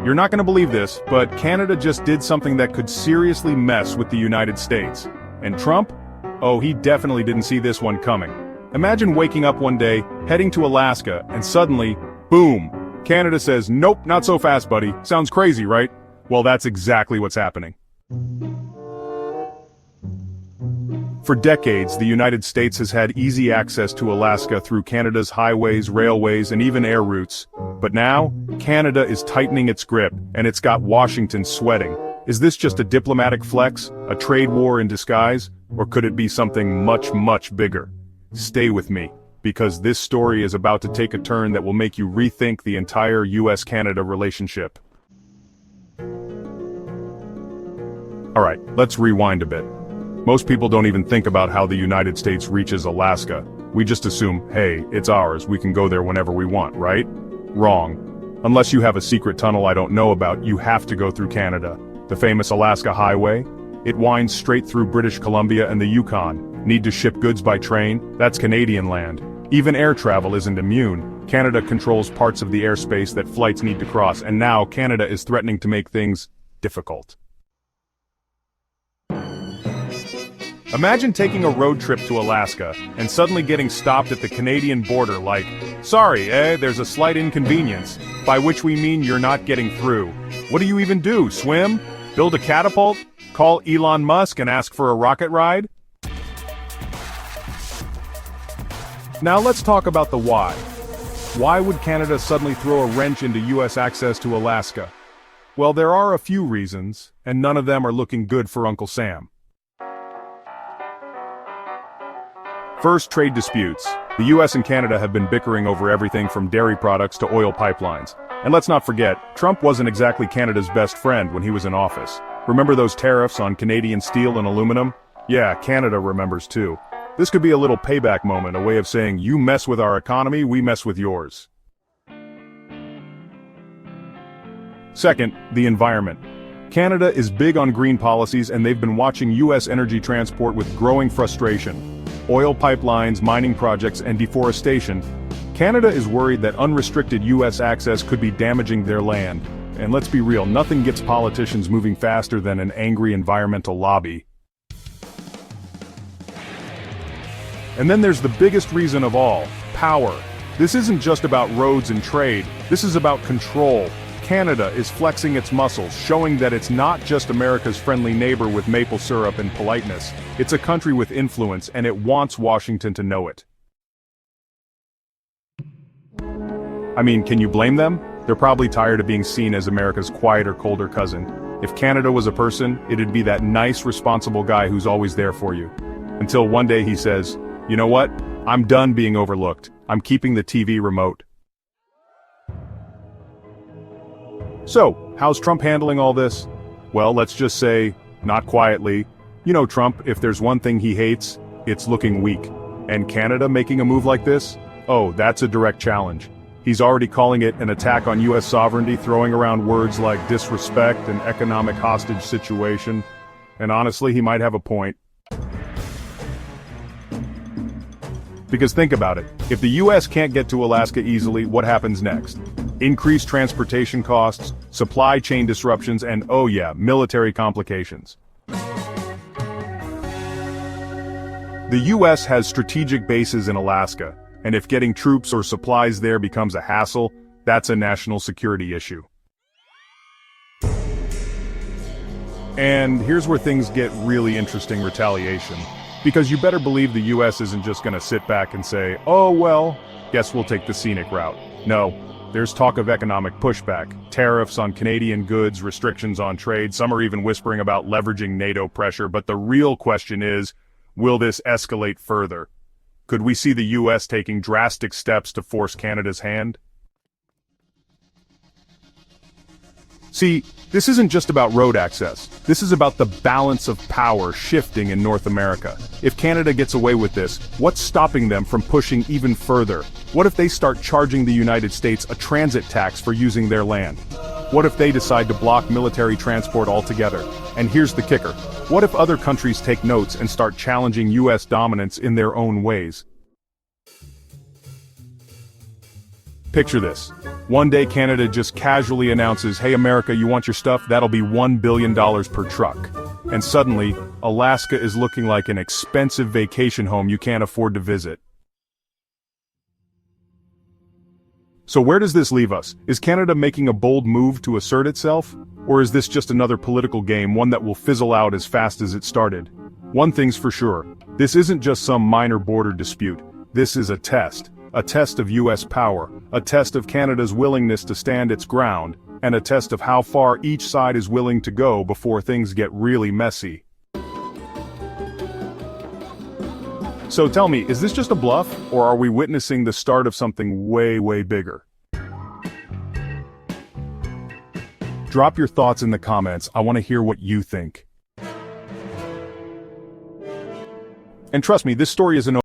You're not gonna believe this, but Canada just did something that could seriously mess with the United States. And Trump? Oh, he definitely didn't see this one coming. Imagine waking up one day, heading to Alaska, and suddenly, boom! Canada says, nope, not so fast, buddy. Sounds crazy, right? Well, that's exactly what's happening. For decades, the United States has had easy access to Alaska through Canada's highways, railways, and even air routes. But now, Canada is tightening its grip, and it's got Washington sweating. Is this just a diplomatic flex, a trade war in disguise, or could it be something much, much bigger? Stay with me, because this story is about to take a turn that will make you rethink the entire US-Canada relationship. Alright, let's rewind a bit. Most people don't even think about how the United States reaches Alaska. We just assume, hey, it's ours, we can go there whenever we want, right? Wrong. Unless you have a secret tunnel I don't know about, you have to go through Canada. The famous Alaska Highway? It winds straight through British Columbia and the Yukon. Need to ship goods by train? That's Canadian land. Even air travel isn't immune. Canada controls parts of the airspace that flights need to cross, and now Canada is threatening to make things difficult. Imagine taking a road trip to Alaska, and suddenly getting stopped at the Canadian border like, sorry, there's a slight inconvenience, by which we mean you're not getting through. What do you even do, swim? Build a catapult? Call Elon Musk and ask for a rocket ride? Now let's talk about the why. Why would Canada suddenly throw a wrench into US access to Alaska? Well, there are a few reasons, and none of them are looking good for Uncle Sam. First, trade disputes. The US and Canada have been bickering over everything from dairy products to oil pipelines. And let's not forget, Trump wasn't exactly Canada's best friend when he was in office. Remember those tariffs on Canadian steel and aluminum? Yeah, Canada remembers too. This could be a little payback moment, a way of saying, you mess with our economy, we mess with yours. Second, the environment. Canada is big on green policies, and they've been watching US energy transport with growing frustration. Oil pipelines, mining projects, and deforestation. Canada is worried that unrestricted US access could be damaging their land. And let's be real, nothing gets politicians moving faster than an angry environmental lobby. And then there's the biggest reason of all, power. This isn't just about roads and trade, this is about control. Canada is flexing its muscles, showing that it's not just America's friendly neighbor with maple syrup and politeness. It's a country with influence, and it wants Washington to know it. I mean, can you blame them? They're probably tired of being seen as America's quieter, colder cousin. If Canada was a person, it'd be that nice, responsible guy who's always there for you. Until one day he says, you know what? I'm done being overlooked. I'm keeping the TV remote. So, how's Trump handling all this? Well, let's just say, not quietly. You know Trump, if there's one thing he hates, it's looking weak. And Canada making a move like this? Oh, that's a direct challenge. He's already calling it an attack on US sovereignty, throwing around words like disrespect and economic hostage situation. And honestly, he might have a point. Because think about it, if the US can't get to Alaska easily, what happens next? Increased transportation costs, supply chain disruptions, and oh yeah, military complications. The US has strategic bases in Alaska, and if getting troops or supplies there becomes a hassle, that's a national security issue. And here's where things get really interesting: retaliation. Because you better believe the US isn't just gonna sit back and say, oh well, guess we'll take the scenic route. No, there's talk of economic pushback, tariffs on Canadian goods, restrictions on trade, some are even whispering about leveraging NATO pressure, but the real question is, will this escalate further? Could we see the US taking drastic steps to force Canada's hand? See, this isn't just about road access. This is about the balance of power shifting in North America. If Canada gets away with this, what's stopping them from pushing even further? What if they start charging the United States a transit tax for using their land? What if they decide to block military transport altogether? And here's the kicker. What if other countries take notes and start challenging US dominance in their own ways? Picture this. One day Canada just casually announces, hey America, you want your stuff? That'll be $1 billion per truck. And suddenly, Alaska is looking like an expensive vacation home you can't afford to visit. So where does this leave us? Is Canada making a bold move to assert itself? Or is this just another political game, one that will fizzle out as fast as it started? One thing's for sure, this isn't just some minor border dispute. This is a test of US power, a test of Canada's willingness to stand its ground, and a test of how far each side is willing to go before things get really messy. So tell me, is this just a bluff, or are we witnessing the start of something way, way bigger? Drop your thoughts in the comments, I want to hear what you think. And trust me, this story isn't